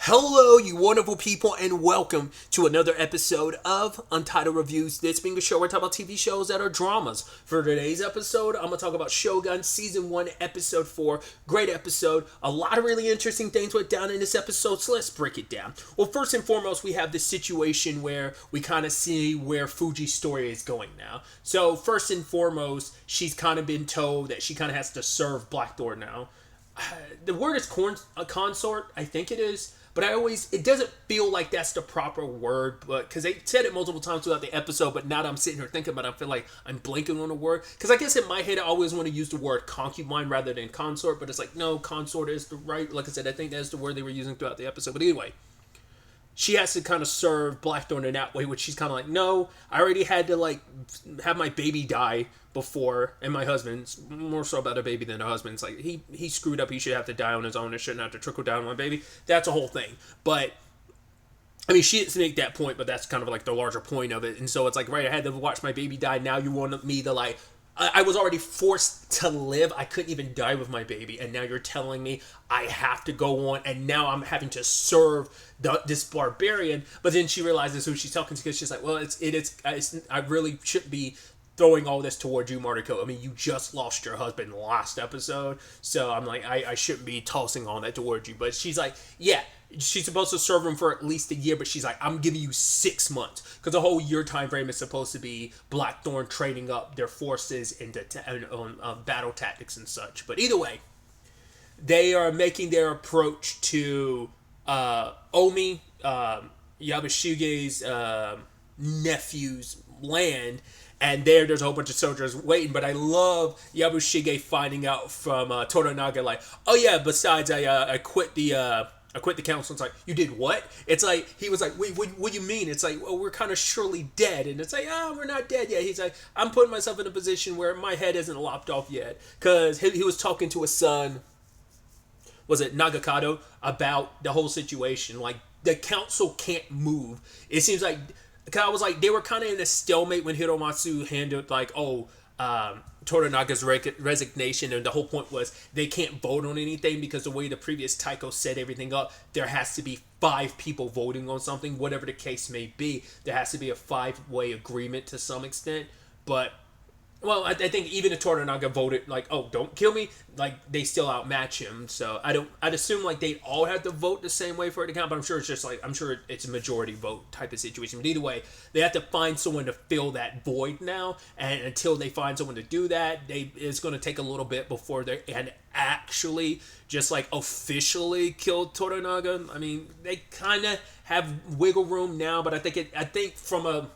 Hello, you wonderful people, and welcome to another episode of Untitled Reviews. This being a show where I talk about TV shows that are dramas. For today's episode, I'm going to talk about Shōgun Season 1, Episode 4. Great episode. A lot of really interesting things went down in this episode, so let's break it down. Well, first and foremost, we have this situation where we kind of see where Fuji's story is going now. So, first and foremost, she's kind of been told that she kind of has to serve Blackthorn now. The word is consort, I think it is. But it doesn't feel like that's the proper word, but because they said it multiple times throughout the episode, but now that I'm sitting here thinking about it, I feel like I'm blanking on the word. Because I guess in my head, I always want to use the word concubine rather than consort, but it's like, no, consort is the right, like I said, I think that's the word they were using throughout the episode. But anyway, she has to kind of serve Blackthorn in that way, which she's kind of like, no, I already had to have my baby die before, and my husband's more so about a baby than a husband. It's like he screwed up, he should have to die on his own, it shouldn't have to trickle down on my baby. That's a whole thing. But I mean, she didn't make that point, but that's kind of like the larger point of it. And so it's like, right, I had to watch my baby die. Now you want me to I was already forced to live. I couldn't even die with my baby. And now you're telling me I have to go on. And now I'm having to serve this barbarian. But then she realizes who she's talking to, because she's like, well, I really shouldn't be throwing all this towards you, Mariko. I mean, you just lost your husband last episode. So I'm like, I shouldn't be tossing all that towards you. But she's like, yeah. She's supposed to serve him for at least a year, but she's like, I'm giving you 6 months. Because the whole year time frame is supposed to be Blackthorn training up their forces into battle tactics and such. But either way, they are making their approach to Omi, Yabushige's nephew's land. And there's a whole bunch of soldiers waiting. But I love Yabushige finding out from Toranaga, like, oh yeah, besides I quit the council. It's like, you did what? It's like, he was like, wait, what do you mean? It's like, well, we're kind of surely dead. And it's like, we're not dead yet. He's like, I'm putting myself in a position where my head isn't lopped off yet. Because he was talking to his son, was it Nagakado, about the whole situation. Like, the council can't move. It seems like, because I was like, they were kind of in a stalemate when Hiromatsu handled, Toranaga's resignation, and the whole point was they can't vote on anything because the way the previous Taiko set everything up, there has to be 5 people voting on something, whatever the case may be. There has to be a 5-way agreement to some extent. But well, I think even if Toranaga voted like, oh, don't kill me, like, they still outmatch him. So I'd assume like they all had to vote the same way for it to count, but I'm sure it's a majority vote type of situation. But either way, they have to find someone to fill that void now, and until they find someone to do that, it's going to take a little bit before they can actually just officially kill Toranaga. I mean, they kind of have wiggle room now, but I think from a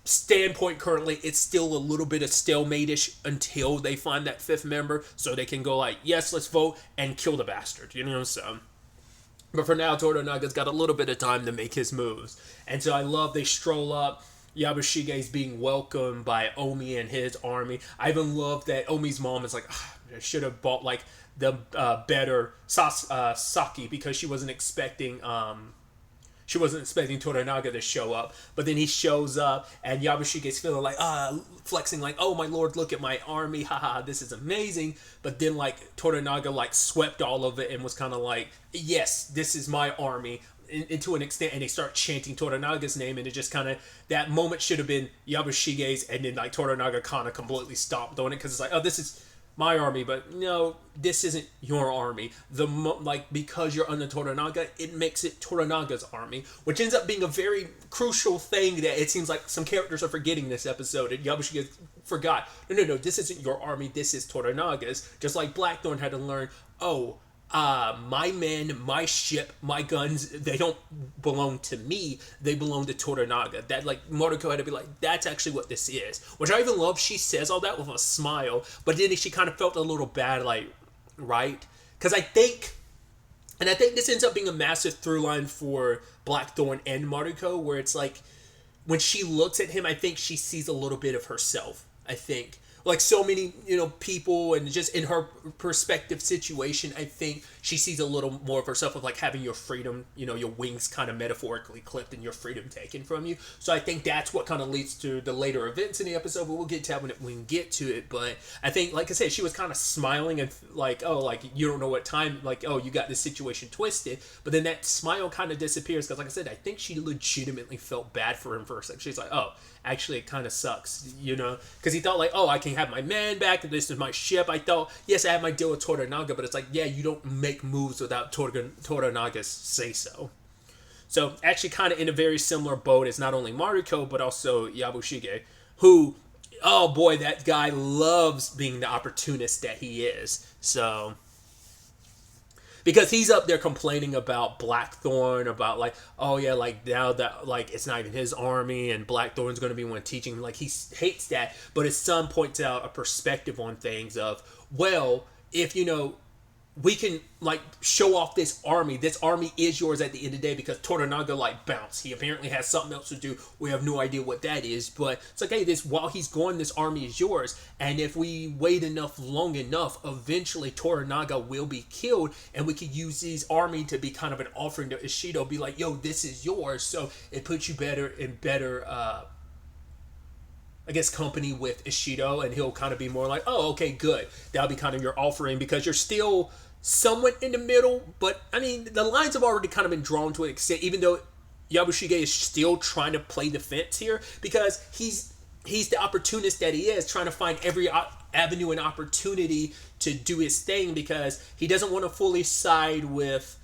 standpoint currently, it's still a little bit of stalemate-ish until they find that 5th member, so they can go like, yes, let's vote and kill the bastard, so. But for now, Toranaga's got a little bit of time to make his moves. And so I love they stroll up. Yabushige's being welcomed by Omi and his army. I even love that Omi's mom is like, I should have bought the better sake, because she wasn't expecting Toranaga to show up. But then he shows up, and Yabushige's feeling flexing like, oh my lord, look at my army, haha, this is amazing. But then Toranaga swept all of it and was kind of like, yes, this is my army, into an extent. And they start chanting Toranaga's name, and it just kind of, that moment should have been Yabushige's, and then Toranaga kind of completely stopped on it, because it's like, oh, this is my army, but no, this isn't your army. Because you're under Toranaga, it makes it Toranaga's army, which ends up being a very crucial thing that it seems like some characters are forgetting this episode, and Yabushige forgot. No, this isn't your army, this is Toranaga's. Just like Blackthorn had to learn, my men, my ship, my guns, they don't belong to me, they belong to Toranaga. That, Mariko had to be like, that's actually what this is. Which I even love, she says all that with a smile, but then she kind of felt a little bad, right? Because I think this ends up being a massive through line for Blackthorn and Mariko, where it's like, when she looks at him, I think she sees a little bit of herself, I think. like so many, people, and just in her perspective situation, I think she sees a little more of herself of like having your freedom, your wings kind of metaphorically clipped and your freedom taken from you. So I think that's what kind of leads to the later events in the episode, but we'll get to that when we can get to it. But I think, like I said, she was kind of smiling and like, oh, like you don't know what time, like, oh, you got this situation twisted. But then that smile kind of disappears because, like I said, I think she legitimately felt bad for him for a second. She's like, oh, actually it kind of sucks, because he thought like, oh, I can have my man back, this is my ship. I thought, yes, I had my deal with Toranaga, but it's like, yeah, you don't make moves without Toranaga's say so. So actually kind of in a very similar boat as not only Mariko but also Yabushige, who, oh boy, that guy loves being the opportunist that he is. So because he's up there complaining about Blackthorn, about like, oh yeah, like now that like it's not even his army and Blackthorn's going to be one teaching, like he hates that. But his son points out a perspective on things of, well, if we can like show off this army is yours at the end of the day, because Toranaga like bounced. He apparently has something else to do. We have no idea what that is, but it's like, hey, while he's gone, this army is yours. And if we wait long enough, eventually Toranaga will be killed, and we could use his army to be kind of an offering to Ishido, be like, yo, this is yours. So it puts you better I guess company with Ishido, and he'll kind of be more like, oh, okay, good. That'll be kind of your offering, because you're still somewhat in the middle. But I mean, the lines have already kind of been drawn to an extent, even though Yabushige is still trying to play the fence here, because he's the opportunist that he is, trying to find every avenue and opportunity to do his thing, because he doesn't want to fully side with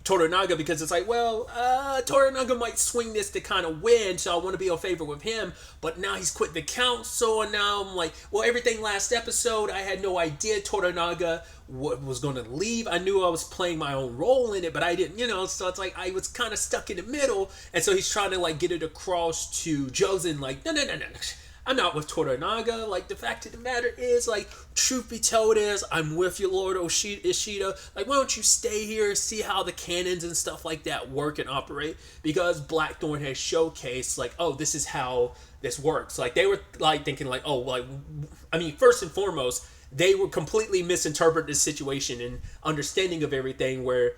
Toranaga, because it's like, well, Toranaga might swing this to kind of win, so I want to be in favor with him. But now he's quit the council, and now I'm like, well, everything last episode, I had no idea Toranaga was going to leave. I knew I was playing my own role in it, but I didn't, so it's like I was kind of stuck in the middle. And so he's trying to like get it across to Jozen, like, no. I'm not with Toranaga. Like, the fact of the matter is, like, truth be told is, I'm with you, Lord Ishida. Like, why don't you stay here and see how the cannons and stuff like that work and operate? Because Blackthorn has showcased, like, oh, this is how this works. Like, they were, like, thinking, like, oh, like, I mean, first and foremost, they were completely misinterpreting the situation and understanding of everything, where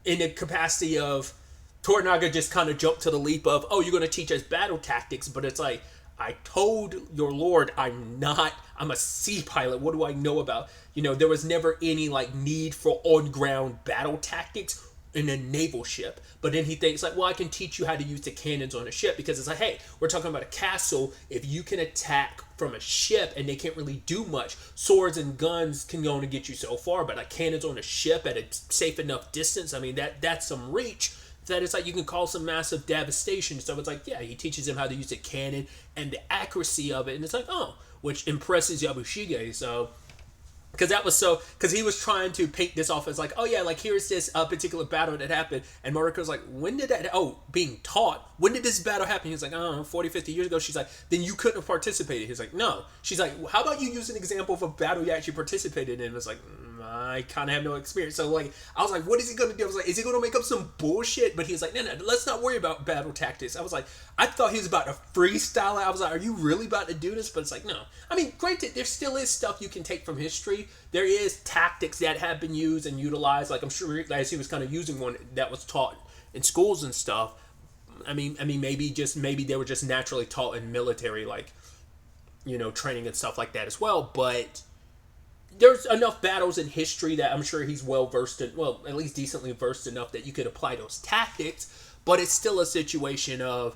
in the capacity of Toranaga just kind of jumped to the leap of, oh, you're going to teach us battle tactics, but it's like, I told your lord I'm a sea pilot. What do I know about? There was never any like need for on-ground battle tactics in a naval ship. But then he thinks like, well, I can teach you how to use the cannons on a ship, because it's like, hey, we're talking about a castle. If you can attack from a ship and they can't really do much, swords and guns can only get you so far, but like cannons on a ship at a safe enough distance, I mean, that's some reach. That it's like you can cause some massive devastation. So it's like, yeah, he teaches him how to use the cannon and the accuracy of it, and it's like, oh, which impresses Yabushige. So because he was trying to paint this off as like, oh yeah, like here's this particular battle that happened, and Mariko's like, when did that, being taught, when did this battle happen? He's like, I don't know, 40, 50 years ago. She's like, then you couldn't have participated. He's like, no. She's like, well, how about you use an example of a battle you actually participated in? It's like, I kind of have no experience. So like, I was like, what is he going to do? I was like, is he going to make up some bullshit? But he was like, no, let's not worry about battle tactics. I was like, I thought he was about to freestyle it. I was like, are you really about to do this? But it's like, no. I mean, granted, there still is stuff you can take from history. There is tactics that have been used and utilized. Like, I'm sure as he was kind of using one that was taught in schools and stuff. I mean, maybe they were just naturally taught in military, like, training and stuff like that as well. But there's enough battles in history that I'm sure he's well versed in, well, at least decently versed enough that you could apply those tactics. But it's still a situation of,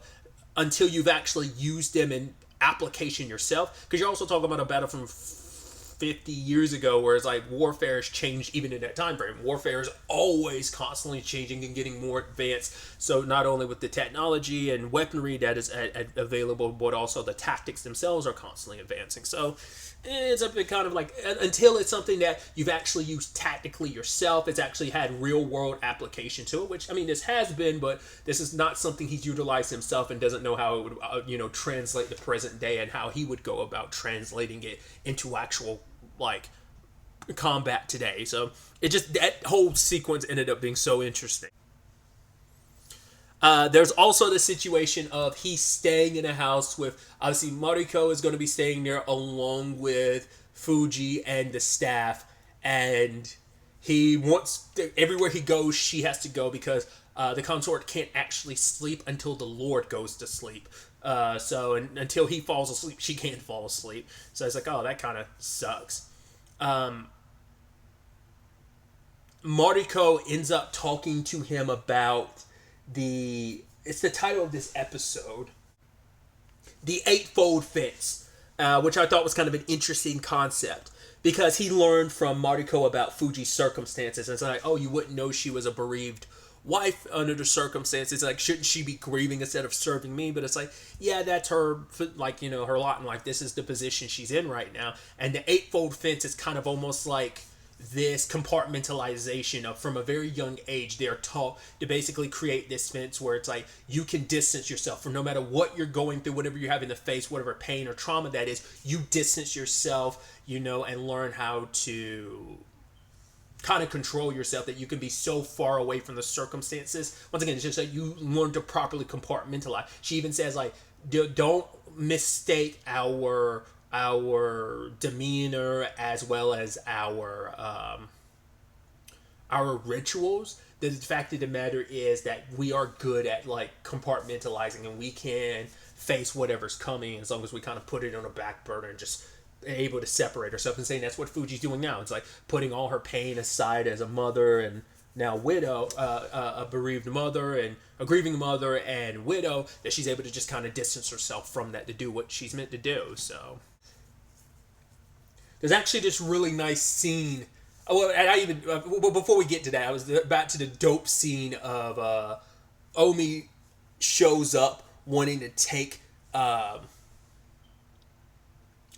until you've actually used them in application yourself, because you're also talking about a battle from 50 years ago, whereas like warfare has changed even in that time frame. Warfare is always constantly changing and getting more advanced. So not only with the technology and weaponry that is available, but also the tactics themselves are constantly advancing. So it's a bit kind of like, until it's something that you've actually used tactically yourself, it's actually had real world application to it, which, I mean, this has been, but this is not something he's utilized himself and doesn't know how it would, translate the present day and how he would go about translating it into actual, like, combat today. So that whole sequence ended up being so interesting. There's also the situation of he's staying in a house with, obviously Mariko is going to be staying there along with Fuji and the staff, and he wants everywhere he goes she has to go because the consort can't actually sleep until the Lord goes to sleep. Until he falls asleep, she can't fall asleep. So it's like, oh, that kind of sucks. Mariko ends up talking to him about it's the title of this episode, the Eightfold Fence, which I thought was kind of an interesting concept because he learned from Mariko about Fuji's circumstances, and it's like, oh, you wouldn't know she was a bereaved wife under the circumstances. Like, shouldn't she be grieving instead of serving me? But it's like, yeah, that's her, like, her lot in life. This is the position she's in right now. And the Eightfold Fence is kind of almost like this compartmentalization of, from a very young age, they're taught to basically create this fence where it's like you can distance yourself from no matter what you're going through, whatever you're having to face, whatever pain or trauma that is, you distance yourself, and learn how to kind of control yourself, that you can be so far away from the circumstances. Once again, it's just like you learn to properly compartmentalize. She even says, like, don't mistake our demeanor as well as our rituals. The fact of the matter is that we are good at, like, compartmentalizing, and we can face whatever's coming as long as we kind of put it on a back burner and just able to separate ourselves. And saying that's what Fuji's doing now. It's like putting all her pain aside as a mother and now widow, a bereaved mother and a grieving mother and widow, that she's able to just kind of distance herself from that to do what she's meant to do. So there's actually this really nice scene. Oh, and I even before we get to that, I was back to the dope scene of Omi shows up wanting to take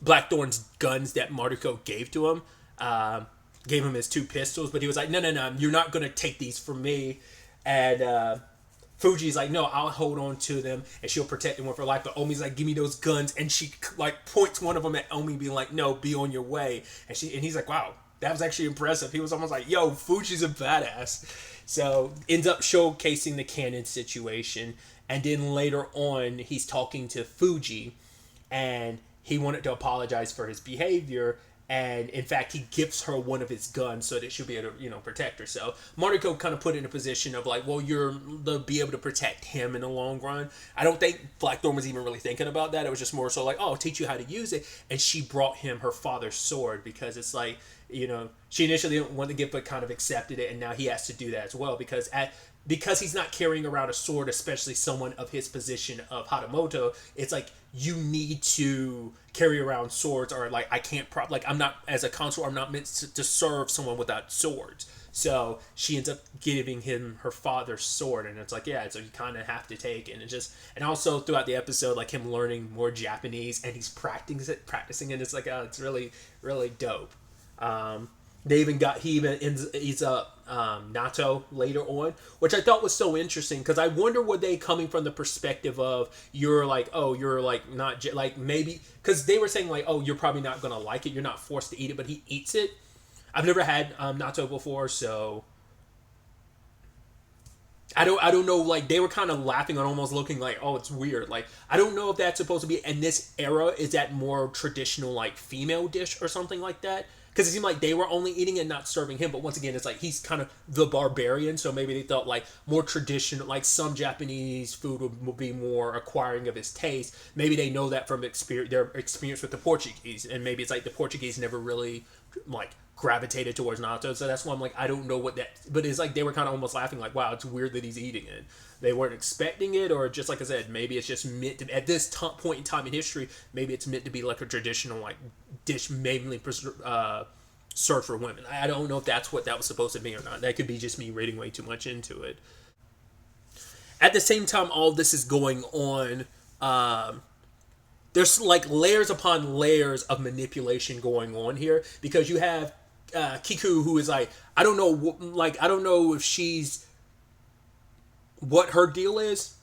Blackthorn's guns that Mariko gave to him. Gave him his 2 pistols, but he was like, no, you're not going to take these from me. And Fuji's like, no, I'll hold on to them, and she'll protect them with her life. But Omi's like, give me those guns. And she, like, points one of them at Omi, being like, no, be on your way. And he's like, wow, that was actually impressive. He was almost like, yo, Fuji's a badass. So ends up showcasing the cannon situation. And then later on, he's talking to Fuji, and he wanted to apologize for his behavior, and in fact he gives her one of his guns so that she'll be able to protect herself. Mariko kind of put in a position of like, well, they'll be able to protect him in the long run. I don't think Blackthorn was even really thinking about that. It was just more so like, oh, I'll teach you how to use it. And she brought him her father's sword because it's like, she initially didn't want to give, but kind of accepted it, and now he has to do that as well because he's not carrying around a sword, especially someone of his position of Hatamoto. It's like, you need to carry around swords, or like, I can't I'm not, as a consort, I'm not meant to serve someone without swords. So she ends up giving him her father's sword, and it's like, yeah, so you kind of have to take it. And also throughout the episode, like him learning more Japanese, and he's practicing it. It's like, oh, it's really, really dope. He even ends up Nato later on, which I thought was so interesting because I wonder, were they coming from the perspective of you're like, oh, you're like not like, maybe because they were saying like, oh, you're probably not gonna like it, you're not forced to eat it, but he eats it. I've never had Nato before, so I don't know. Like, they were kind of laughing and almost looking like, oh, it's weird. Like, I don't know if that's supposed to be in this era. Is that more traditional, like, female dish or something like that? Because it seemed like they were only eating and not serving him. But once again, it's like he's kind of the barbarian. So maybe they thought like more traditional, like some Japanese food would be more acquiring of his taste. Maybe they know that from their experience with the Portuguese. And maybe it's like the Portuguese never really like gravitated towards natto. So that's why I'm like, I don't know what that... But it's like they were kind of almost laughing like, wow, it's weird that he's eating it. They weren't expecting it, or just like I said, maybe it's just meant to... At this point in time in history, maybe it's meant to be like a traditional like dish mainly served for women. I don't know if that's what that was supposed to be or not. That could be just me reading way too much into it. At the same time all this is going on, there's like layers upon layers of manipulation going on here, because you have Kiku, who is like, I don't know if she's... what her deal is,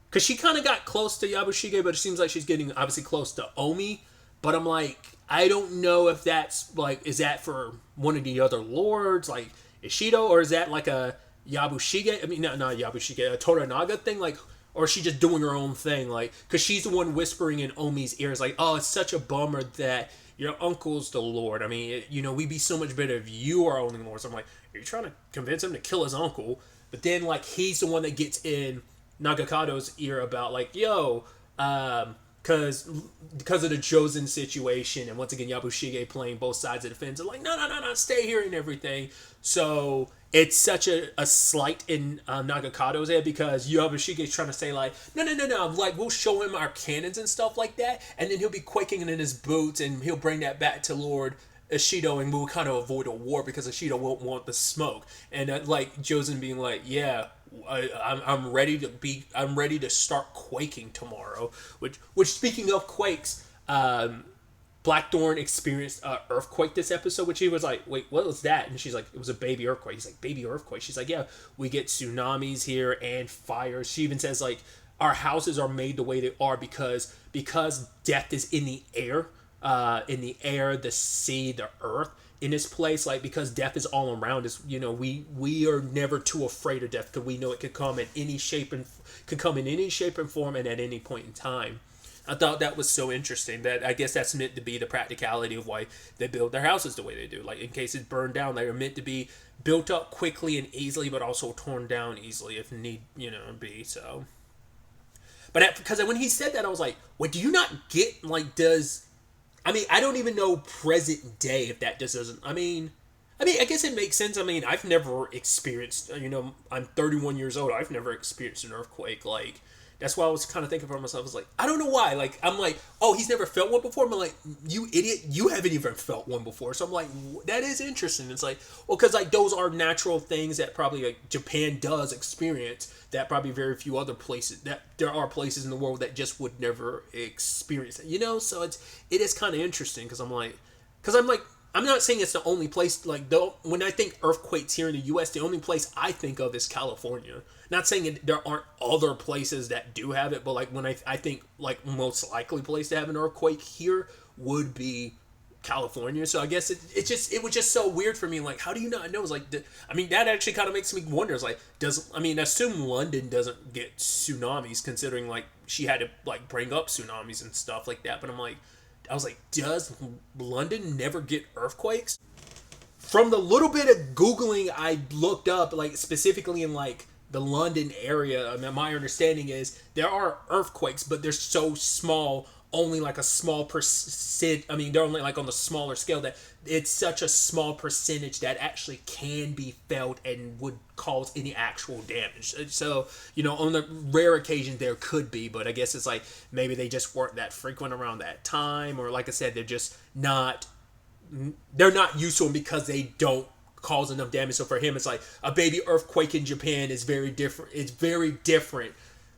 because she kind of got close to Yabushige, but it seems like she's getting obviously close to Omi. But I'm like, I don't know if that's like, is that for one of the other lords like Ishido, or is that like a Yabushige, I mean, not Yabushige, Toranaga thing, like, or is she just doing her own thing, like, because she's the one whispering in Omi's ears, like, oh, it's such a bummer that your uncle's the Lord. I mean, we'd be so much better if you are owning the Lord. So I'm like, are you trying to convince him to kill his uncle? But then, like, he's the one that gets in Nagakado's ear about, like, yo, because of the Jozen situation, and once again Yabushige playing both sides of the fence, and like, no, stay here and everything. So it's such a slight in Nagakado's head, because Yabushige's trying to say like, no, like, we'll show him our cannons and stuff like that, and then he'll be quaking in his boots, and he'll bring that back to Lord Ishido, and we'll kind of avoid a war because Ishido won't want the smoke. And like Jozen being like, yeah, I'm ready to start quaking tomorrow. Which speaking of quakes, Blackthorn experienced an earthquake this episode, which he was like, wait, what was that? And she's like, it was a baby earthquake. He's like, baby earthquake? She's like, yeah, we get tsunamis here and fires. She even says like, our houses are made the way they are because death is in the air, the sea, the earth. In this place, like, because death is all around us, we are never too afraid of death, because we know it could come in any shape and form and at any point in time. I thought that was so interesting. That I guess that's meant to be the practicality of why they build their houses the way they do. Like, in case it's burned down, they are meant to be built up quickly and easily, but also torn down easily if need be. So, but because when he said that, I was like, "What do you not get? Like, I don't even know present day if that just doesn't. I mean, I guess it makes sense. I mean, I've never experienced. I'm 31 years old. I've never experienced an earthquake. Like, that's why I was kind of thinking for myself. I was like, I don't know why. Like, I'm like, oh, he's never felt one before. I'm like, you idiot, you haven't even felt one before. So I'm like, that is interesting. It's like, well, because like those are natural things that probably like Japan does experience, that probably very few other places, that there are places in the world that just would never experience it. So it is kind of interesting, because I'm like, I'm not saying it's the only place. Like, though, when I think earthquakes here in the U.S., the only place I think of is California. Not saying there aren't other places that do have it, but like when I think like most likely place to have an earthquake here would be California. So I guess it was just so weird for me. Like, how do you not know? It's like, that actually kind of makes me wonder. It's like, assume London doesn't get tsunamis, considering like she had to like bring up tsunamis and stuff like that. But I was like, does London never get earthquakes? From the little bit of Googling I looked up, like specifically in like the London area, my understanding is there are earthquakes, but they're so small, only like a small percent. They're only like on the smaller scale, that it's such a small percentage that actually can be felt and would cause any actual damage. So, on the rare occasion there could be, but I guess it's like maybe they just weren't that frequent around that time, or like I said, they're not used to them because they don't cause enough damage. So for him, it's like a baby earthquake in Japan is very different. It's very different.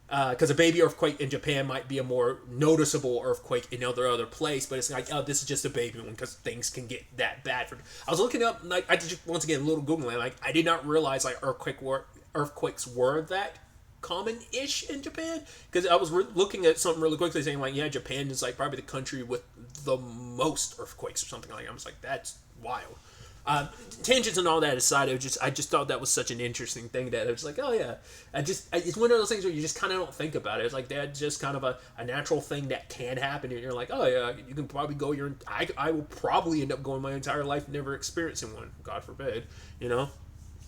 Because a baby earthquake in Japan might be a more noticeable earthquake in other place, but it's like, oh, this is just a baby one, because things can get that bad. I was looking up, like, I just, once again, a little Googling, like, I did not realize like earthquakes were that common-ish in Japan, because I was looking at something really quickly saying like, yeah, Japan is like probably the country with the most earthquakes or something like that. I was like, that's wild. Tangents and all that aside, I just thought that was such an interesting thing that I was like, oh yeah, it's one of those things where you just kind of don't think about it. It's like that's just kind of a natural thing that can happen, and you're like, oh yeah, you can probably go I will probably end up going my entire life never experiencing one, God forbid,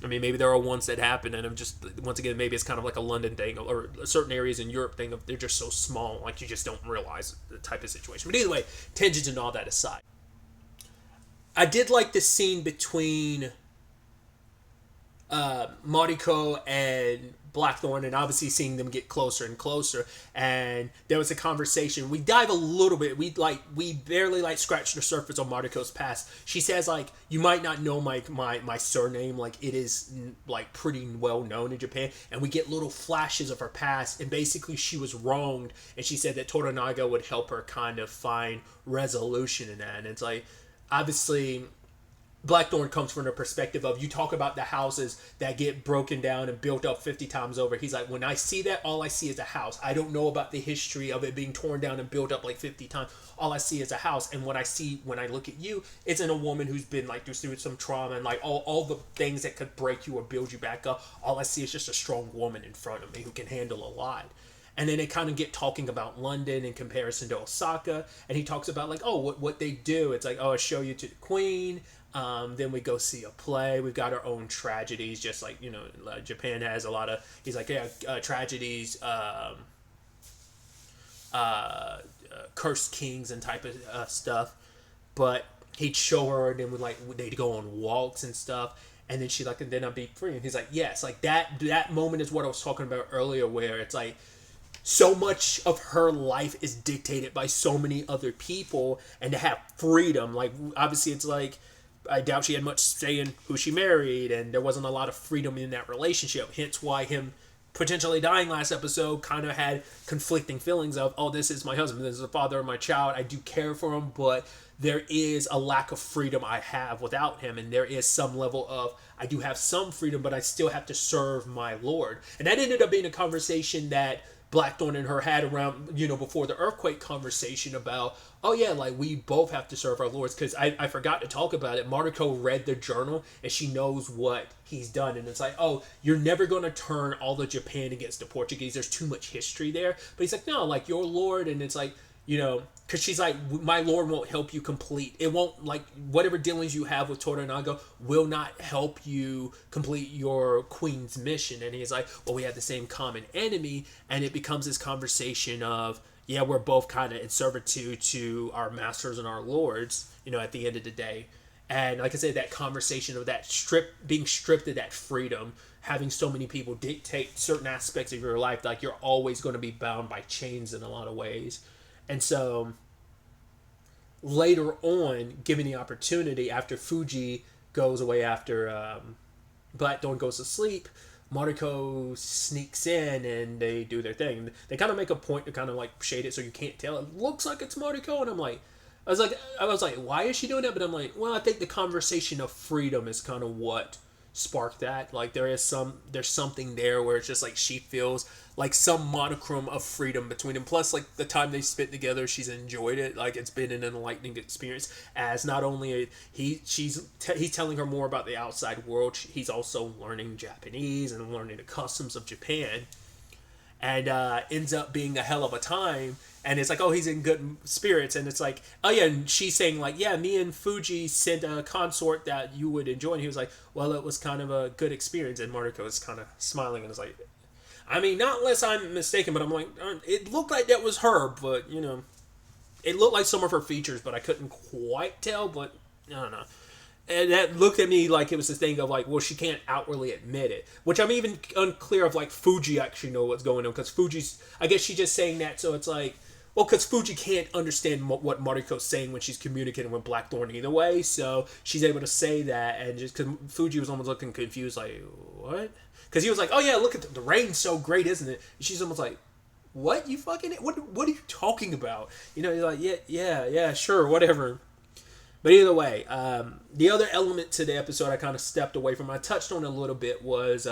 maybe there are ones that happen, and I'm just, once again, maybe it's kind of like a London thing, or certain areas in Europe thing of they're just so small, like you just don't realize the type of situation. But either way, tangents and all that aside, I did like the scene between Mariko and Blackthorn, and obviously seeing them get closer and closer. And there was a conversation. We dive a little bit. We barely scratch the surface on Mariko's past. She says like, you might not know my surname. Like, it is like pretty well known in Japan. And we get little flashes of her past. And basically she was wronged. And she said that Toranaga would help her kind of find resolution in that. And it's like, obviously, Blackthorn comes from the perspective of, you talk about the houses that get broken down and built up 50 times over. He's like, when I see that, all I see is a house. I don't know about the history of it being torn down and built up like 50 times. All I see is a house. And when I look at you, it's in a woman who's been like through some trauma and like all the things that could break you or build you back up. All I see is just a strong woman in front of me who can handle a lot. And then they kind of get talking about London in comparison to Osaka. And he talks about like, oh, what they do. It's like, oh, I show you to the queen. Then we go see a play. We've got our own tragedies, just like, Japan has a lot of, he's like, yeah, tragedies, cursed kings and type of stuff. But he'd show her, and then they'd go on walks and stuff. And then she's like, and then I'll be free. And he's like, yes, like that moment is what I was talking about earlier, where it's like, so much of her life is dictated by so many other people, and to have freedom, like, obviously it's like, I doubt she had much say in who she married, and there wasn't a lot of freedom in that relationship. Hence why him potentially dying last episode kind of had conflicting feelings of, oh, this is my husband, this is the father of my child, I do care for him, but there is a lack of freedom I have without him, and there is some level of, I do have some freedom, but I still have to serve my Lord. And that ended up being a conversation that Blackthorn and her had around, before the earthquake conversation about, oh yeah, like, we both have to serve our lords. Because I forgot to talk about it. Mariko read the journal, and she knows what he's done. And it's like, oh, you're never going to turn all of Japan against the Portuguese. There's too much history there. But he's like, no, like, your lord. And it's like, because she's like, my lord won't help you complete. It won't, like, whatever dealings you have with Toranaga will not help you complete your queen's mission. And he's like, well, we have the same common enemy. And it becomes this conversation of, yeah, we're both kind of in servitude to our masters and our lords, at the end of the day. And like I said, that conversation of that being stripped of that freedom, having so many people dictate certain aspects of your life, like, you're always going to be bound by chains in a lot of ways. And so later on, given the opportunity, after Fuji goes away, after Blackthorn goes to sleep, Mariko sneaks in and they do their thing. They kind of make a point to kind of like shade it so you can't tell. It looks like it's Mariko, and I was like, why is she doing that? But I'm like, well, I think the conversation of freedom is kind of what sparked that. Like, there's something there where it's just like she feels like some monochrome of freedom between them. Plus, like, the time they spent together, she's enjoyed it. Like, it's been an enlightening experience. As not only he's telling her more about the outside world, he's also learning Japanese and learning the customs of Japan. And ends up being a hell of a time. And it's like, oh, he's in good spirits. And it's like, oh yeah, and she's saying like, yeah, me and Fuji sent a consort that you would enjoy. And he was like, well, it was kind of a good experience. And Mariko is kind of smiling and is like, I mean, not unless I'm mistaken, but I'm like, it looked like that was her, but, it looked like some of her features, but I couldn't quite tell, but I don't know. And that looked at me like it was this thing of like, well, she can't outwardly admit it. Which I'm even unclear of, like, Fuji actually know what's going on. Because Fuji's, I guess she's just saying that, so it's like, well, because Fuji can't understand what Mariko's saying when she's communicating with Blackthorn either way. So she's able to say that, and just because Fuji was almost looking confused, like, what? Because he was like, oh yeah, look at the rain's so great, isn't it? And she's almost like, what? You fucking, what are you talking about? He's like, yeah, sure, whatever. But either way, the other element to the episode I kind of stepped away from, I touched on a little bit, was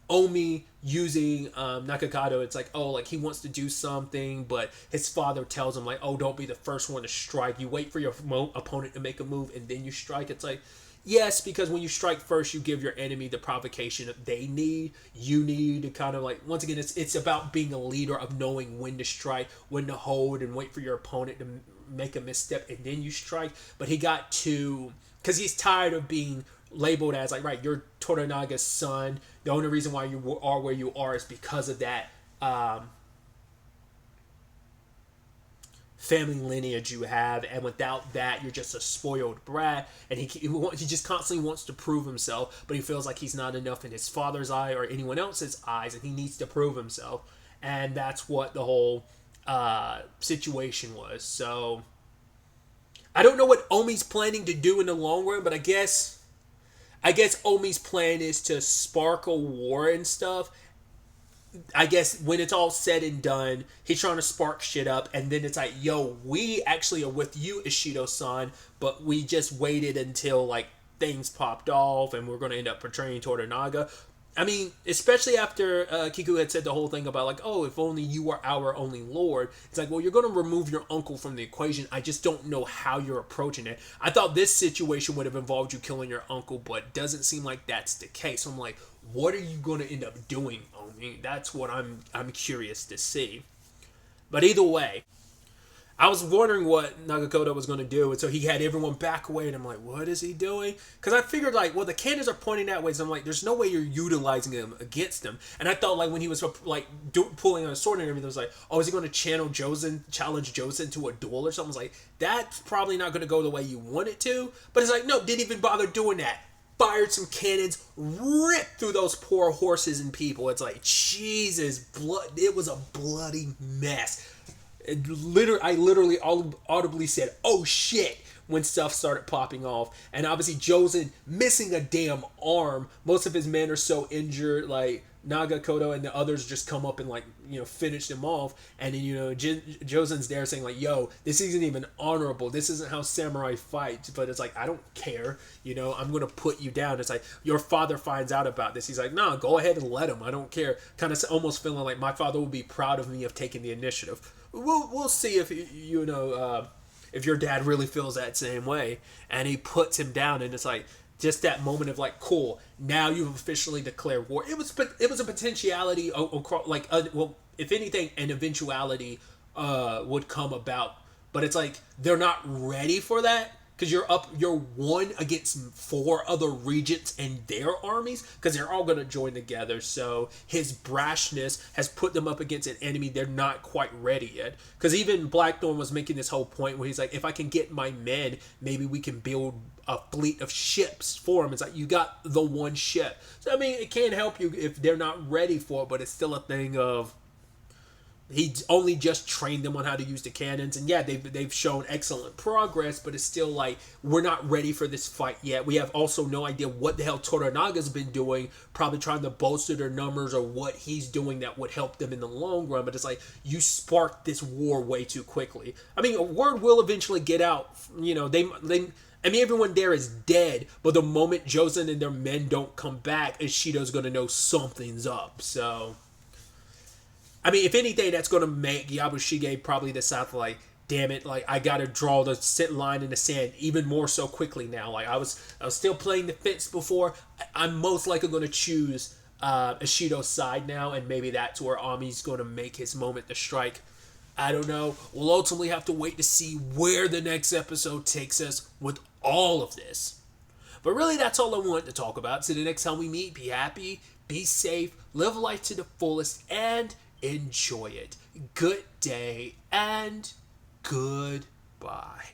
Omi using Nakagato. It's like, oh, like, he wants to do something, but his father tells him, like, oh, don't be the first one to strike. You wait for your opponent to make a move, and then you strike. It's like, yes, because when you strike first, you give your enemy the provocation that they need. You need to kind of, like, once again, it's about being a leader, of knowing when to strike, when to hold, and wait for your opponent to make a misstep, and then you strike. But he got to, because he's tired of being labeled as, like, right, you're Toranaga's son. The only reason why you are where you are is because of that family lineage you have, and without that, you're just a spoiled brat. And he just constantly wants to prove himself, but he feels like he's not enough in his father's eye or anyone else's eyes, and he needs to prove himself. And that's what the whole situation was. So I don't know what Omi's planning to do in the long run, but I guess Omi's plan is to spark a war and stuff. I guess when it's all said and done, he's trying to spark shit up, and then it's like, yo, we actually are with you, Ishido-san, but we just waited until, like, things popped off, and we're going to end up portraying Toranaga. I mean, especially after Kiku had said the whole thing about like, oh, if only you were our only lord. It's like, well, you're going to remove your uncle from the equation. I just don't know how you're approaching it. I thought this situation would have involved you killing your uncle, but it doesn't seem like that's the case. So I'm like, what are you going to end up doing, Omi? That's what I'm curious to see. But either way, I was wondering what Nagakoto was going to do, and so he had everyone back away, and I'm like, what is he doing? Because I figured, like, well, the cannons are pointing that way, so I'm like, there's no way you're utilizing them against them. And I thought, like, when he was, like, pulling on a sword and everything, I was like, oh, is he going to challenge Josen to a duel or something? I was like, that's probably not going to go the way you want it to. But it's like, no, didn't even bother doing that. Fired some cannons, ripped through those poor horses and people. It's like, Jesus, blood. It was a bloody mess. I literally audibly said, oh shit, when stuff started popping off. And obviously Josen missing a damn arm. Most of his men are so injured, like Nagakoto and the others just come up and, like, you know, finish them off. And then, you know, Josen's there saying, like, yo, this isn't even honorable. This isn't how samurai fight. But it's like, I don't care. You know, I'm going to put you down. It's like, your father finds out about this. He's like, nah, go ahead and let him. I don't care. Kind of almost feeling like my father will be proud of me of taking the initiative. We'll see if, you know, if your dad really feels that same way. And he puts him down, and it's like, just that moment of like, cool, now you've officially declared war. It was a potentiality, like, well, if anything, an eventuality would come about, but it's like they're not ready for that because you're one against 4 other regents and their armies because they're all going to join together. So his brashness has put them up against an enemy they're not quite ready yet. Because even Blackthorn was making this whole point where he's like, if I can get my men, maybe we can build a fleet of ships for him. It's like, you got the one ship. So I mean, it can't help you if they're not ready for it, but it's still a thing of he only just trained them on how to use the cannons, and yeah, they've shown excellent progress, but it's still like, we're not ready for this fight yet. We have also no idea what the hell Toranaga's been doing, probably trying to bolster their numbers or what he's doing that would help them in the long run, but it's like, you sparked this war way too quickly. I mean, a word will eventually get out. You know, I mean, everyone there is dead, but the moment Josen and their men don't come back, Ishido's going to know something's up. So, I mean, if anything, that's going to make Yabushige probably decide, like, damn it, like, I got to draw the line in the sand even more so quickly now. Like, I was still playing the fence before. I'm most likely going to choose Ishido's side now, and maybe that's where Ami's going to make his moment to strike. I don't know. We'll ultimately have to wait to see where the next episode takes us with all of this. But really, that's all I wanted to talk about. So the next time we meet, be happy, be safe, live life to the fullest, and enjoy it. Good day and goodbye.